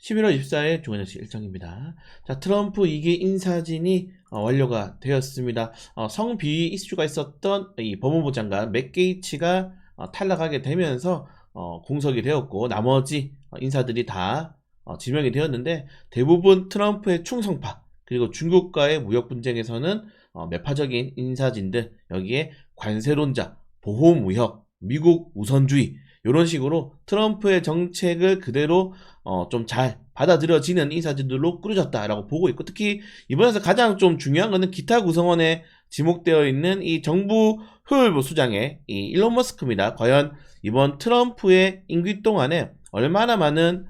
11월 24일 중간정시 일정입니다. 자, 트럼프 2기 인사진이 완료가 되었습니다. 성비위 이슈가 있었던 이 법무부 장관 맥 게이츠가 탈락하게 되면서 공석이 되었고, 나머지 인사들이 다 지명이 되었는데, 대부분 트럼프의 충성파, 그리고 중국과의 무역 분쟁에서는 매파적인 인사진들, 여기에 관세론자, 보호무역, 미국 우선주의, 이런 식으로 트럼프의 정책을 그대로 좀 잘 받아들여지는 인사진들로 꾸려졌다라고 보고 있고, 특히 이번에서 가장 좀 중요한 거는 기타 구성원에 지목되어 있는 이 정부 효율부 수장의 이 일론 머스크입니다. 과연 이번 트럼프의 임기 동안에 얼마나 많은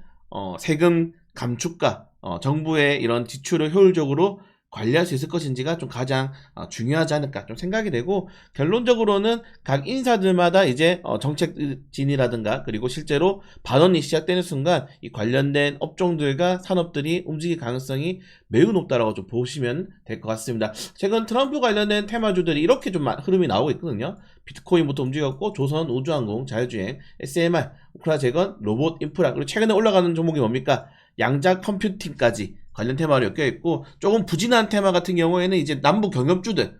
세금 감축과 정부의 이런 지출을 효율적으로 관리할 수 있을 것인지가 좀 가장 중요하지 않을까 좀 생각이 되고, 결론적으로는 각 인사들마다 이제 정책진이라든가 그리고 실제로 발언이 시작되는 순간 이 관련된 업종들과 산업들이 움직일 가능성이 매우 높다라고 좀 보시면 될 것 같습니다. 최근 트럼프 관련된 테마주들이 이렇게 좀 흐름이 나오고 있거든요. 비트코인부터 움직였고, 조선 우주항공, 자율주행, SMR, 우크라 재건, 로봇 인프라, 그리고 최근에 올라가는 종목이 뭡니까? 양자 컴퓨팅까지 관련 테마로 엮여있고, 조금 부진한 테마 같은 경우에는 이제 남북 경협주들,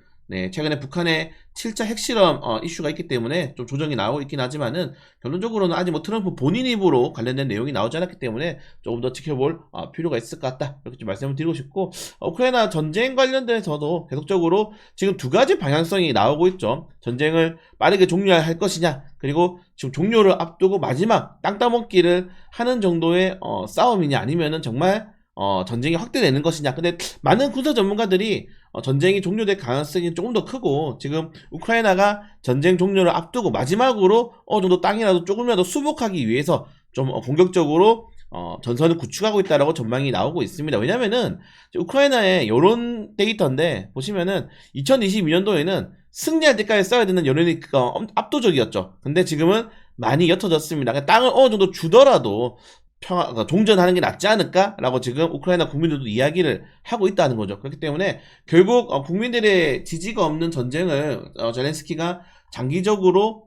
최근에 북한의 7차 핵실험 이슈가 있기 때문에 좀 조정이 나오고 있긴 하지만은, 결론적으로는 아직 뭐 트럼프 본인 입으로 관련된 내용이 나오지 않았기 때문에 조금 더 지켜볼 필요가 있을 것 같다, 이렇게 좀 말씀을 드리고 싶고, 우크라이나 전쟁 관련돼서도 계속적으로 지금 두 가지 방향성이 나오고 있죠. 전쟁을 빠르게 종료할 것이냐, 그리고 지금 종료를 앞두고 마지막 땅 따먹기를 하는 정도의 싸움이냐, 아니면은 정말 전쟁이 확대되는 것이냐. 근데 많은 군사 전문가들이 전쟁이 종료될 가능성이 조금 더 크고, 지금 우크라이나가 전쟁 종료를 앞두고 마지막으로 어느 정도 땅이라도 조금이라도 수복하기 위해서 좀 공격적으로 전선을 구축하고 있다라고 전망이 나오고 있습니다. 왜냐면은 우크라이나의 여론 데이터인데, 보시면은 2022년도에는 승리할 때까지 써야 되는 여론이 압도적이었죠. 근데 지금은 많이 옅어졌습니다. 그러니까 땅을 어느 정도 주더라도 종전하는 게 낫지 않을까라고 지금 우크라이나 국민들도 이야기를 하고 있다는 거죠. 그렇기 때문에 결국 국민들의 지지가 없는 전쟁을 젤렌스키가 장기적으로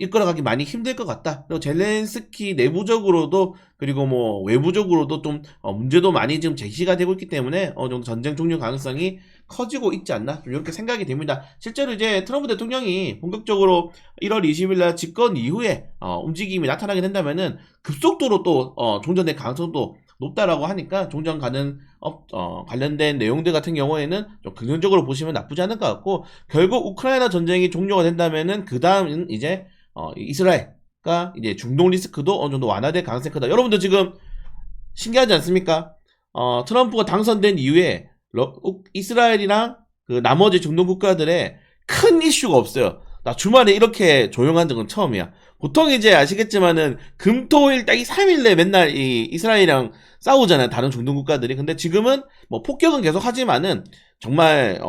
이끌어가기 많이 힘들 것 같다. 그리고 젤렌스키 내부적으로도, 그리고 뭐 외부적으로도 좀 문제도 많이 지금 제기가 되고 있기 때문에 어느 정도 전쟁 종료 가능성이 커지고 있지 않나, 좀 이렇게 생각이 됩니다. 실제로 이제 트럼프 대통령이 본격적으로 1월 20일 날 집권 이후에 움직임이 나타나게 된다면은 급속도로 또 종전될 가능성도 높다라고 하니까, 종전 가는 관련된 내용들 같은 경우에는 좀 긍정적으로 보시면 나쁘지 않을 것 같고, 결국 우크라이나 전쟁이 종료가 된다면은 그 다음은 이제 이스라엘과 이제 중동 리스크도 어느 정도 완화될 가능성이 크다. 여러분들 지금 신기하지 않습니까? 트럼프가 당선된 이후에 이스라엘이랑 그 나머지 중동 국가들의 큰 이슈가 없어요. 나 주말에 이렇게 조용한 적은 처음이야. 보통 이제 아시겠지만은 금토일 딱 이 3일 내 맨날 이 이스라엘이랑 싸우잖아요, 다른 중동 국가들이. 근데 지금은 뭐 폭격은 계속 하지만은 정말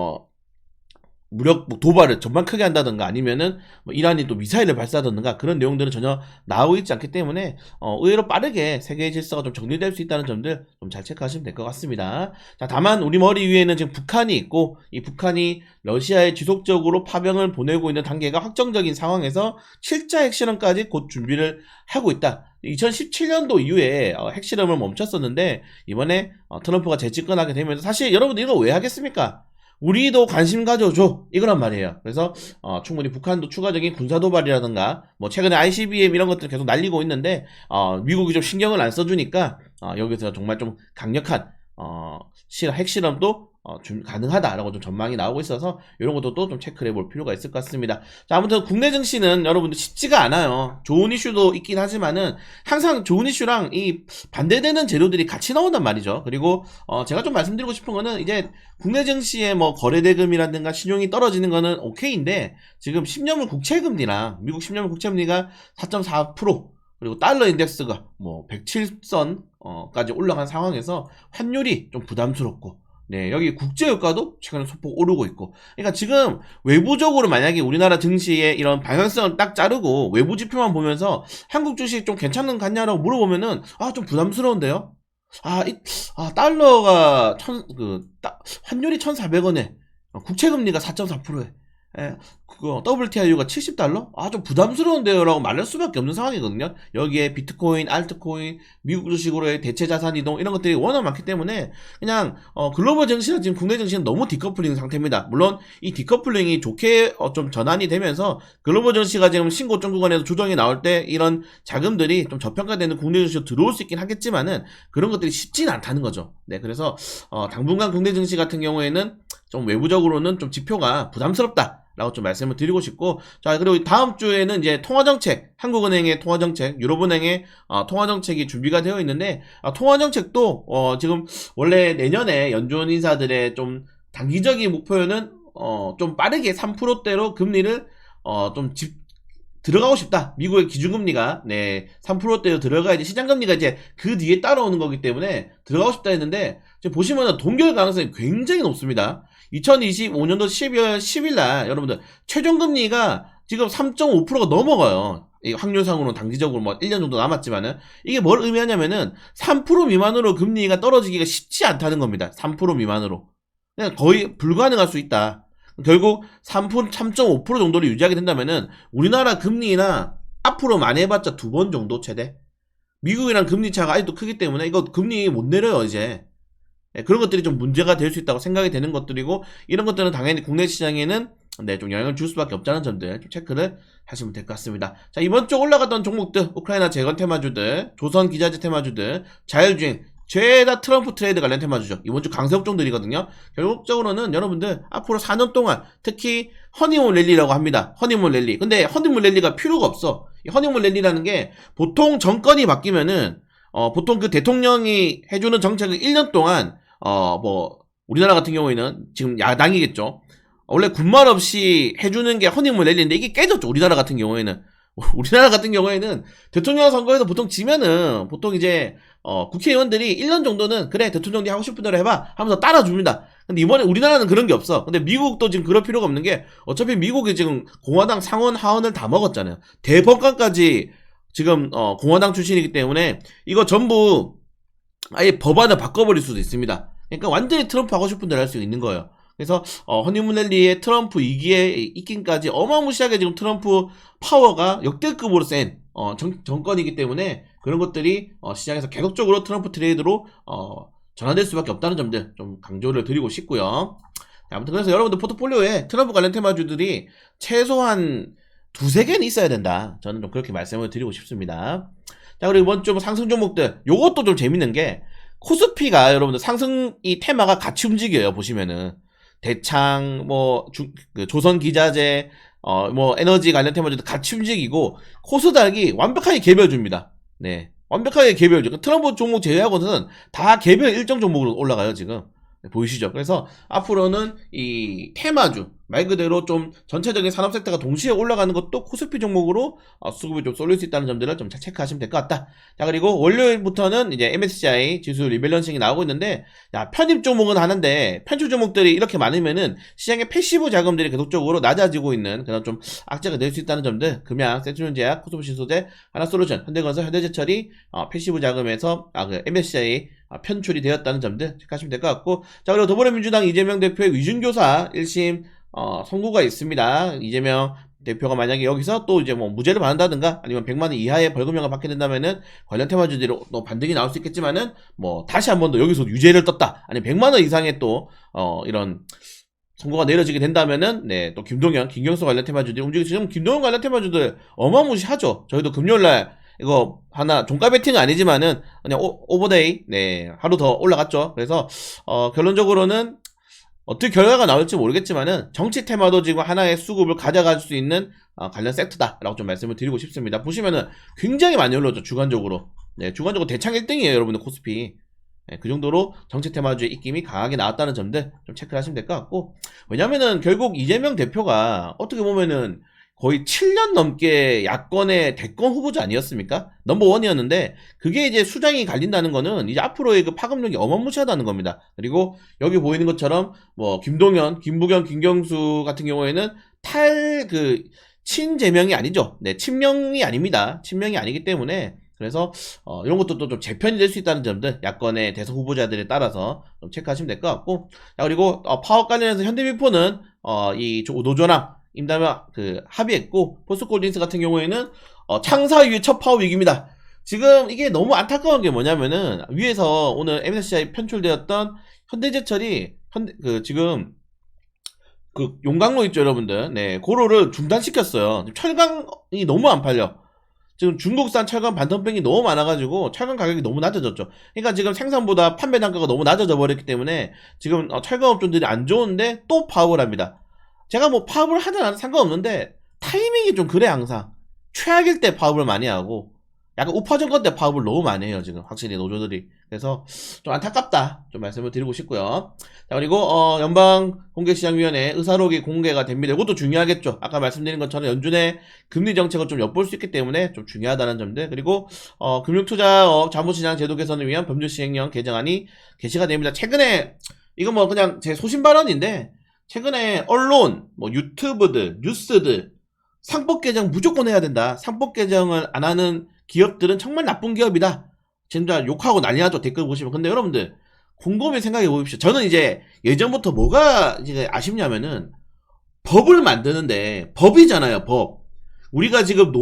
무력 도발을 정말 크게 한다든가, 아니면은 뭐 이란이 또 미사일을 발사하든가, 그런 내용들은 전혀 나오고 있지 않기 때문에 의외로 빠르게 세계의 질서가 좀 정리될 수 있다는 점들 좀 잘 체크하시면 될 것 같습니다. 자, 다만 우리 머리 위에는 지금 북한이 있고, 이 북한이 러시아에 지속적으로 파병을 보내고 있는 단계가 확정적인 상황에서 7차 핵실험까지 곧 준비를 하고 있다. 2017년도 이후에 핵실험을 멈췄었는데, 이번에 트럼프가 재집권하게 되면서, 사실 여러분들 이거 왜 하겠습니까? 우리도 관심 가져줘, 이거란 말이에요. 그래서 충분히 북한도 추가적인 군사도발이라든가, 뭐 최근에 ICBM 이런 것들 계속 날리고 있는데, 미국이 좀 신경을 안 써주니까 여기서 정말 좀 강력한 핵실험도 가능하다라고 좀 전망이 나오고 있어서, 이런 것도 또 좀 체크를 해볼 필요가 있을 것 같습니다. 자, 아무튼 국내 증시는 여러분들 쉽지가 않아요. 좋은 이슈도 있긴 하지만은 항상 좋은 이슈랑 이 반대되는 재료들이 같이 나온단 말이죠. 그리고 제가 좀 말씀드리고 싶은 거는, 이제 국내 증시의 뭐 거래대금이라든가 신용이 떨어지는 거는 오케이인데, 지금 10년물 국채금리랑 미국 10년물 국채금리가 4.4%, 그리고 달러 인덱스가 뭐 107선까지 올라간 상황에서 환율이 좀 부담스럽고, 여기 국제유가도 최근에 소폭 오르고 있고, 그러니까 지금 외부적으로 만약에 우리나라 증시의 이런 방향성을 딱 자르고 외부 지표만 보면서 한국 주식 좀 괜찮은 것 같냐라고 물어보면은 좀 부담스러운데요. 달러가 환율이 1,400원에 국채금리가 4.4%에 그거 WTIU가 $70? 아, 좀 부담스러운데요 라고 말할 수밖에 없는 상황이거든요. 여기에 비트코인, 알트코인, 미국 주식으로의 대체 자산 이동 이런 것들이 워낙 많기 때문에 그냥 글로벌 증시랑 지금 국내 증시는 너무 디커플링 상태입니다. 물론 이 디커플링이 좋게 좀 전환이 되면서 글로벌 증시가 지금 신고점 구간에서 조정이 나올 때 이런 자금들이 좀 저평가되는 국내 증시로 들어올 수 있긴 하겠지만은 그런 것들이 쉽지는 않다는 거죠. 네, 그래서 당분간 국내 증시 같은 경우에는 좀 외부적으로는 좀 지표가 부담스럽다 라고 좀 말씀을 드리고 싶고, 자, 그리고 다음 주에는 이제 통화정책, 한국은행의 통화정책, 유럽은행의 통화정책이 준비가 되어 있는데, 통화정책도 지금 원래 내년에 연준 인사들의 좀 단기적인 목표는 좀 빠르게 3%대로 금리를 좀 들어가고 싶다. 미국의 기준금리가 3%대로 들어가야지 시장금리가 이제 그 뒤에 따라오는 거기 때문에 들어가고 싶다 했는데, 지금 보시면 동결 가능성이 굉장히 높습니다. 2025년도 12월 10일 날 여러분들 최종금리가 지금 3.5%가 넘어가요. 이 확률상으로는 단기적으로 뭐 1년 정도 남았지만은 이게 뭘 의미하냐면은 3% 미만으로 금리가 떨어지기가 쉽지 않다는 겁니다. 3% 미만으로. 그냥 거의 불가능할 수 있다. 결국 3.5% 정도를 유지하게 된다면은 우리나라 금리나 앞으로 많이 해봤자 2번 정도 최대. 미국이랑 금리 차가 아직도 크기 때문에 이거 금리 못 내려요 이제. 그런 것들이 좀 문제가 될 수 있다고 생각이 되는 것들이고, 이런 것들은 당연히 국내 시장에는 좀 영향을 줄 수밖에 없다는 점들 좀 체크를 하시면 될 것 같습니다. 자, 이번 주 올라갔던 종목들, 우크라이나 재건 테마주들, 조선 기자재 테마주들, 자율주행, 죄다 트럼프 트레이드 관련 테마주죠. 이번 주 강세 업종들이거든요. 결국적으로는 여러분들 앞으로 4년 동안 특히 허니문 랠리라고 합니다. 허니문 랠리. 근데 허니문 랠리가 필요가 없어. 이 허니문 랠리라는 게 보통 정권이 바뀌면은 보통 그 대통령이 해주는 정책을 1년 동안 우리나라 같은 경우에는 지금 야당이겠죠. 원래 군말 없이 해주는 게 허니문 랠리인데 이게 깨졌죠. 우리나라 같은 경우에는. 우리나라 같은 경우에는 대통령 선거에서 보통 지면은 보통 이제 국회의원들이 1년 정도는 그래 대통령이 하고 싶은 대로 해봐 하면서 따라줍니다. 근데 이번에 우리나라는 그런 게 없어. 근데 미국도 지금 그럴 필요가 없는 게 어차피 미국이 지금 공화당 상원 하원을 다 먹었잖아요. 대법관까지 지금 공화당 출신이기 때문에 이거 전부 아예 법안을 바꿔버릴 수도 있습니다. 그러니까 완전히 트럼프 하고 싶은 대로 할 수 있는 거예요. 그래서 허니문 랠리의 트럼프 2기의 입김까지 어마무시하게 지금 트럼프 파워가 역대급으로 센 정권이기 때문에 그런 것들이 시장에서 계속적으로 트럼프 트레이드로 전환될 수밖에 없다는 점들 좀 강조를 드리고 싶고요. 아무튼 그래서 여러분들 포트폴리오에 트럼프 관련 테마주들이 최소한 2-3개는 있어야 된다. 저는 좀 그렇게 말씀을 드리고 싶습니다. 자, 그리고 이번 주 상승 종목들, 요것도 좀 재밌는 게 코스피가 여러분들 상승 이 테마가 같이 움직여요. 보시면은 대창 그 조선 기자재 에너지 관련 테마주도 같이 움직이고 코스닥이 완벽하게 개별 줍니다. 네, 완벽하게 개별 줘. 트럼프 종목 제외하고는 다 개별 일정 종목으로 올라가요 지금. 보이시죠? 그래서 앞으로는 이 테마주 말 그대로 좀 전체적인 산업 섹터가 동시에 올라가는 것도 코스피 종목으로 수급이 좀 쏠릴 수 있다는 점들을 좀 체크하시면 될 것 같다. 자, 그리고 월요일부터는 이제 MSCI 지수 리밸런싱이 나오고 있는데, 야, 편입 종목은 하는데 편출 종목들이 이렇게 많으면은 시장의 패시브 자금들이 계속적으로 낮아지고 있는 그런 좀 악재가 될 수 있다는 점들, 금양, 세트론제약, 코스모신소재, 하나솔루션, 현대건설, 현대제철이 패시브 자금에서 그 MSCI 편출이 되었다는 점들 체크하시면 될 것 같고, 자, 그리고 더불어민주당 이재명 대표의 위준교사 1심 선고가 있습니다. 이재명 대표가 만약에 여기서 또 이제 무죄를 받는다든가 아니면 100만원 이하의 벌금형을 받게 된다면은 관련 테마주들로 또 반등이 나올 수 있겠지만은 다시 한 번 더 여기서 유죄를 떴다 아니면 100만원 이상의 또 이런 선고가 내려지게 된다면은 또 김동연, 김경수 관련 테마주들이 움직이고, 지금 김동연 관련 테마주들 어마무시하죠. 저희도 금요일날 이거 하나 종가 베팅은 아니지만은 그냥 오버데이 하루 더 올라갔죠. 그래서 결론적으로는 어떻게 결과가 나올지 모르겠지만은 정치 테마도 지금 하나의 수급을 가져갈 수 있는 관련 섹터다라고 좀 말씀을 드리고 싶습니다. 보시면은 굉장히 많이 올랐죠. 주간적으로. 주간적으로 대창 1등이에요 여러분들 코스피. 그 정도로 정치 테마주의 입김이 강하게 나왔다는 점들 좀 체크를 하시면 될 것 같고, 왜냐면은 결국 이재명 대표가 어떻게 보면은 거의 7년 넘게 야권의 대권 후보자 아니었습니까? 넘버원이었는데 그게 이제 수장이 갈린다는 거는 이제 앞으로의 그 파급력이 어마무시하다는 겁니다. 그리고 여기 보이는 것처럼 김동연, 김부겸, 김경수 같은 경우에는 친제명이 아니죠. 친명이 아닙니다. 친명이 아니기 때문에 그래서 이런 것도 또 좀 재편이 될 수 있다는 점들 야권의 대선 후보자들에 따라서 좀 체크하시면 될 것 같고, 자, 그리고 파업 관련해서 현대미포는 이 노조랑 임담에 합의했고, 포스코홀딩스 같은 경우에는 창사 이후의 첫 파업 위기입니다. 지금 이게 너무 안타까운 게 뭐냐면은 위에서 오늘 MSCI 편출되었던 현대제철이 지금 용광로 있죠, 여러분들. 네, 고로를 중단시켰어요. 철강이 너무 안 팔려. 지금 중국산 철강 반톤병이 너무 많아가지고 철강 가격이 너무 낮아졌죠. 그러니까 지금 생산보다 판매 단가가 너무 낮아져 버렸기 때문에 지금 철강업종들이 안 좋은데 또 파업을 합니다. 제가 뭐 파업을 하든 안 하든 상관없는데 타이밍이 좀 그래. 항상 최악일 때 파업을 많이 하고 약간 우파정권 때 파업을 너무 많이 해요, 지금 확실히 노조들이. 그래서 좀 안타깝다 좀 말씀을 드리고 싶고요. 자, 그리고 연방공개시장위원회 의사록이 공개가 됩니다. 이것도 중요하겠죠. 아까 말씀드린 것처럼 연준의 금리 정책을 좀 엿볼 수 있기 때문에 좀 중요하다는 점들. 그리고 금융투자업 자본시장 제도 개선을 위한 법률시행령 개정안이 게시가 됩니다. 최근에 이거 뭐 그냥 제 소신 발언인데, 최근에 언론, 뭐 유튜브들, 뉴스들 상법 개정 무조건 해야 된다. 상법 개정을 안 하는 기업들은 정말 나쁜 기업이다. 진짜 욕하고 난리 나죠. 댓글 보시면. 근데 여러분들 곰곰이 생각해 보십시오. 저는 이제 예전부터 뭐가 이제 아쉽냐면은 법을 만드는데 법이잖아요. 법. 우리가 지금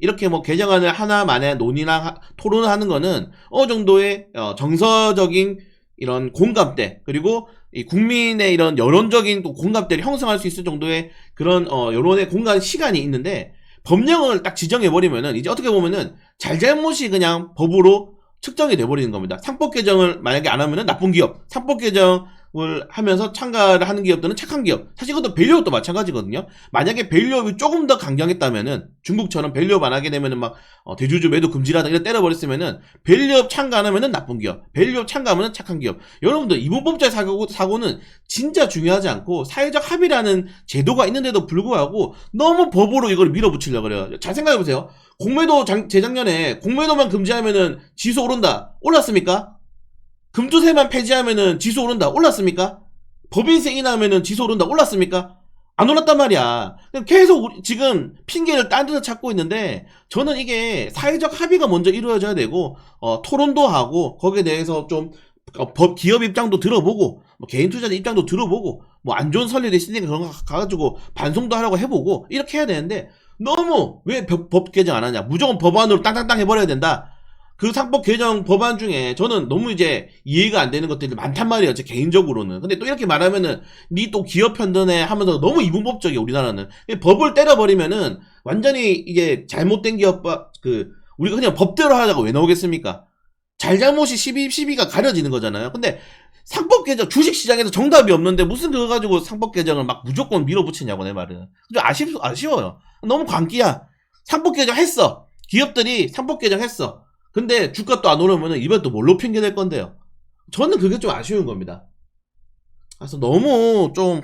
이렇게 뭐 개정안을 하나만에 논의나 토론을 하는 거는 어느 정도의 정서적인 이런 공감대, 그리고 이 국민의 이런 여론적인 또 공감대를 형성할 수 있을 정도의 그런 여론의 공간 시간이 있는데, 법령을 딱 지정해버리면은 이제 어떻게 보면은 잘잘못이 그냥 법으로 측정이 돼버리는 겁니다. 상법 개정을 만약에 안 하면은 나쁜 기업, 상법 개정을 하면서 참가를 하는 기업들은 착한 기업. 사실 이것도 밸류업도 마찬가지거든요. 만약에 밸류업이 조금 더 강경했다면은, 중국처럼 밸류업 안 하게 되면은 막 대주주 매도 금지라든가 이런 때려버렸으면은, 밸류업 참가 안 하면은 나쁜 기업, 밸류업 참가하면은 착한 기업. 여러분들 이분법자의 사고는 진짜 중요하지 않고 사회적 합의라는 제도가 있는데도 불구하고 너무 법으로 이걸 밀어붙이려고 그래요. 잘 생각해보세요. 공매도 재작년에 공매도만 금지하면은 지수 오른다. 올랐습니까? 금투세만 폐지하면은 지수 오른다. 올랐습니까? 법인세 인하하면은 지수 오른다. 올랐습니까? 안 올랐단 말이야. 계속 지금 핑계를 딴 데서 찾고 있는데, 저는 이게 사회적 합의가 먼저 이루어져야 되고, 토론도 하고, 거기에 대해서 좀 기업 입장도 들어보고, 뭐 개인 투자자 입장도 들어보고, 뭐 안 좋은 선례도 있으니까 그런 거 가가지고 반송도 하려고 해보고 이렇게 해야 되는데, 너무 왜 법 개정 안 하냐, 무조건 법안으로 땅땅땅 해버려야 된다. 그 상법 개정 법안 중에 저는 너무 이제 이해가 안 되는 것들이 많단 말이에요, 제 개인적으로는. 근데 또 이렇게 말하면은 니 또 기업 편드네 하면서 너무 이분법적이야, 우리나라는. 법을 때려버리면은 완전히 이게 잘못된 우리가 그냥 법대로 하자고 왜 나오겠습니까? 잘잘못이 12가 가려지는 거잖아요. 근데 상법 개정, 주식시장에서 정답이 없는데 무슨 그거 가지고 상법 개정을 막 무조건 밀어붙이냐고, 내 말은. 좀 아쉬워요. 너무 광기야. 상법 개정 했어. 기업들이 상법 개정 했어. 근데 주가 또 안 오르면은 이번 또 뭘로 핑계 댈 건데요? 저는 그게 좀 아쉬운 겁니다. 그래서 너무 좀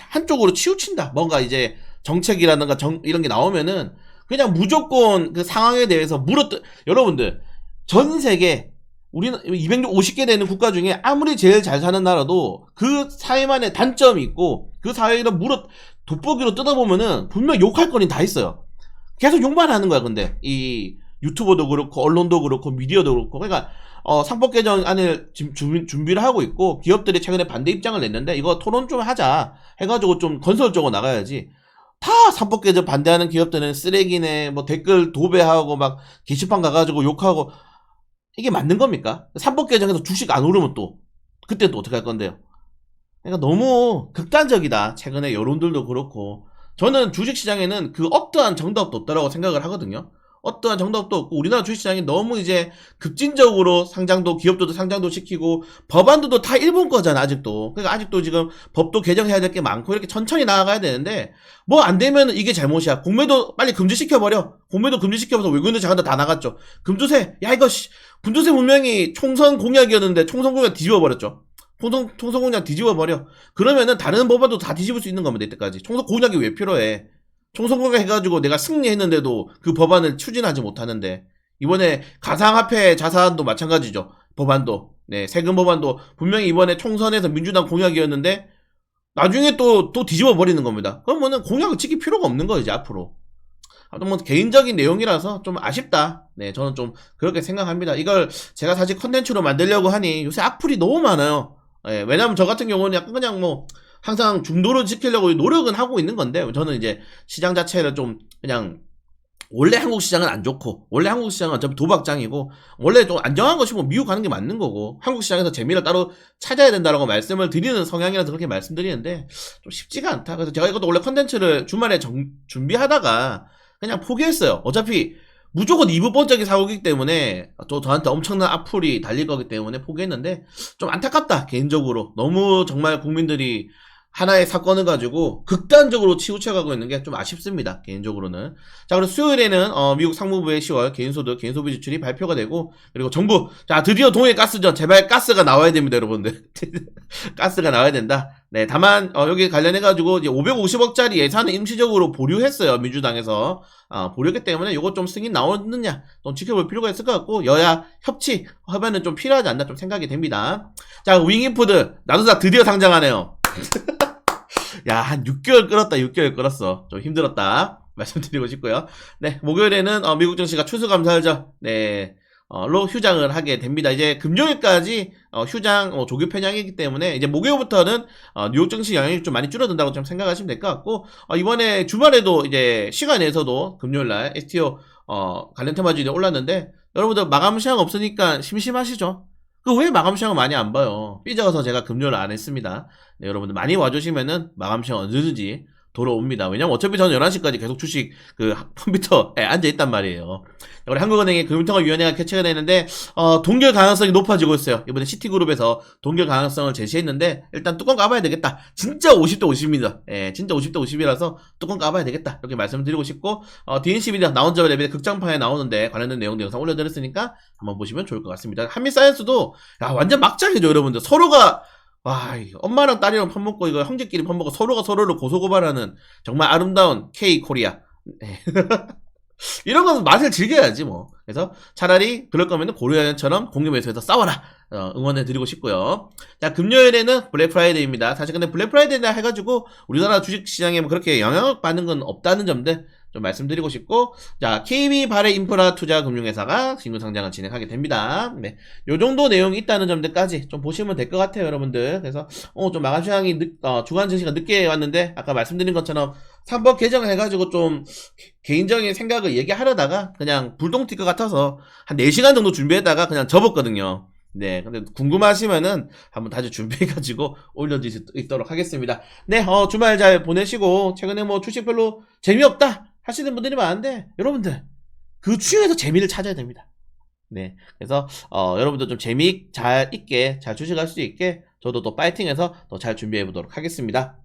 한쪽으로 치우친다. 뭔가 이제 정책이라든가 이런 게 나오면은 그냥 무조건 그 상황에 대해서 여러분들 전 세계 우리는 250개 되는 국가 중에 아무리 제일 잘 사는 나라도 그 사회만의 단점이 있고, 그 사회를 돋보기로 뜯어보면은 분명 욕할 거리 다 있어요. 계속 욕만 하는 거야. 근데 이 유튜버도 그렇고 언론도 그렇고 미디어도 그렇고. 그러니까 상법 개정안을 준비를 하고 있고, 기업들이 최근에 반대 입장을 냈는데 이거 토론 좀 하자 해가지고 좀 건설적으로 나가야지. 다 상법 개정 반대하는 기업들은 쓰레기네, 뭐 댓글 도배하고 막 게시판 가가지고 욕하고, 이게 맞는 겁니까? 상법 개정에서 주식 안 오르면 그때 또 어떻게 할 건데요? 그러니까 너무 극단적이다. 최근에 여론들도 그렇고. 저는 주식시장에는 어떠한 정답도 없다라고 생각을 하거든요. 어떠한 정답도 없고, 우리나라 주식시장이 너무 이제 급진적으로 기업도 상장도 시키고, 법안도 다 일본 거잖아, 아직도. 그러니까 아직도 지금 법도 개정해야 될 게 많고, 이렇게 천천히 나아가야 되는데, 뭐 안 되면 이게 잘못이야. 공매도 빨리 금지시켜버려. 공매도 금지시켜서 외국인들 자간다 다 나갔죠. 금주세, 야 이거 금주세 분명히 총선 공약이었는데 총선 공약 뒤집어버렸죠. 총선 공약 뒤집어버려. 그러면은 다른 법안도 다 뒤집을 수 있는 겁니다, 이때까지. 총선 공약이 왜 필요해? 총선 공약 해가지고 내가 승리했는데도 그 법안을 추진하지 못하는데, 이번에 가상화폐 자산도 마찬가지죠. 법안도. 네, 세금 법안도 분명히 이번에 총선에서 민주당 공약이었는데 나중에 또 뒤집어 버리는 겁니다. 그러면은 공약을 지킬 필요가 없는 거예요, 이제 앞으로. 뭐 개인적인 내용이라서 좀 아쉽다. 네, 저는 좀 그렇게 생각합니다. 이걸 제가 사실 컨텐츠로 만들려고 하니 요새 악플이 너무 많아요. 네, 왜냐면 저 같은 경우는 약간 그냥 뭐 항상 중도를 지키려고 노력은 하고 있는 건데, 저는 이제 시장 자체를 좀 그냥 원래 한국 시장은 안 좋고, 원래 한국 시장은 어차피 도박장이고, 원래 좀 안정한 것이 뭐 미국 가는 게 맞는 거고, 한국 시장에서 재미를 따로 찾아야 된다라고 말씀을 드리는 성향이라서 그렇게 말씀드리는데, 좀 쉽지가 않다. 그래서 제가 이것도 원래 컨텐츠를 주말에 준비하다가 그냥 포기했어요. 어차피 무조건 2부 번쩍이 사오기 때문에 또 저한테 엄청난 악플이 달릴 거기 때문에 포기했는데, 좀 안타깝다, 개인적으로. 너무 정말 국민들이 하나의 사건을 가지고 극단적으로 치우쳐가고 있는 게 좀 아쉽습니다, 개인적으로는. 자, 그리고 수요일에는 미국 상무부의 10월 개인소득, 개인소비 지출이 발표가 되고, 그리고 정부, 자, 드디어 동해 가스전, 제발 가스가 나와야 됩니다, 여러분들. 가스가 나와야 된다. 네, 다만 여기 관련해가지고 이제 550억짜리 예산을 임시적으로 보류했어요, 민주당에서. 보류했기 때문에 이것 좀 승인 나오느냐 좀 지켜볼 필요가 있을 것 같고, 여야 협치 하면은 좀 필요하지 않나 좀 생각이 됩니다. 자, 윙이푸드 나도사 드디어 상장하네요. 야, 한 6개월 끌었다, 6개월 끌었어. 좀 힘들었다 말씀드리고 싶고요. 네, 목요일에는 미국 증시가 추수감사절 로 휴장을 하게 됩니다. 이제 금요일까지 휴장 조기 편향이기 때문에 이제 목요일부터는 뉴욕 증시 영향이 좀 많이 줄어든다고 좀 생각하시면 될 것 같고, 이번에 주말에도 이제 시간 내에서도 금요일날 STO 관련 테마주들이 올랐는데, 여러분들 마감 시장 없으니까 심심하시죠? 그 왜 마감 시장을 많이 안 봐요? 삐져서 제가 금요일 안 했습니다. 네, 여러분들 많이 와주시면은 마감 시장 언제든지 돌아옵니다. 왜냐면 어차피 저는 11시까지 계속 주식 컴퓨터에 앉아있단 말이에요. 우리 한국은행의 금융통화위원회가 개최가 되는데, 동결 가능성이 높아지고 있어요. 이번에 시티그룹에서 동결 가능성을 제시했는데, 일단 뚜껑 까봐야 되겠다. 진짜 50대 50입니다. 예, 진짜 50대 50이라서 뚜껑 까봐야 되겠다, 이렇게 말씀드리고 싶고, DNC비디오 나온 점에 대비해 극장판에 나오는데 관련된 내용도 영상 올려드렸으니까 한번 보시면 좋을 것 같습니다. 한미사이언스도 완전 막장이죠, 여러분들. 서로가 엄마랑 딸이랑 밥 먹고, 이거 형제끼리 밥 먹고 서로가 서로를 고소고발하는 정말 아름다운 K-코리아. 네. 이런 건 맛을 즐겨야지 뭐. 그래서 차라리 그럴 거면 고려연처럼 공개매수해서 싸워라, 응원해드리고 싶고요. 자, 금요일에는 블랙 프라이데이입니다. 사실 근데 블랙 프라이데이나 해가지고 우리나라 주식시장에 뭐 그렇게 영향을 받는 건 없다는 점들 좀 말씀드리고 싶고, 자, KB 발해 인프라 투자 금융회사가 신규 상장을 진행하게 됩니다. 네, 요 정도 내용이 있다는 점들까지 좀 보시면 될 것 같아요, 여러분들. 그래서 좀 마감 시장이 주간 증시가 늦게 왔는데, 아까 말씀드린 것처럼 3번 개정을 해가지고 좀 개인적인 생각을 얘기하려다가 그냥 불똥 튈 것 같아서 한 4시간 정도 준비했다가 그냥 접었거든요. 네, 근데 궁금하시면은 한번 다시 준비해가지고 올려드릴 수 있도록 하겠습니다. 네, 주말 잘 보내시고, 최근에 뭐 주식 별로 재미없다 하시는 분들이 많은데, 여러분들 그 중에서 재미를 찾아야 됩니다. 네, 그래서 여러분들 좀 재미 잘 있게 잘 주식할 수 있게 저도 또 파이팅해서 더 잘 준비해 보도록 하겠습니다.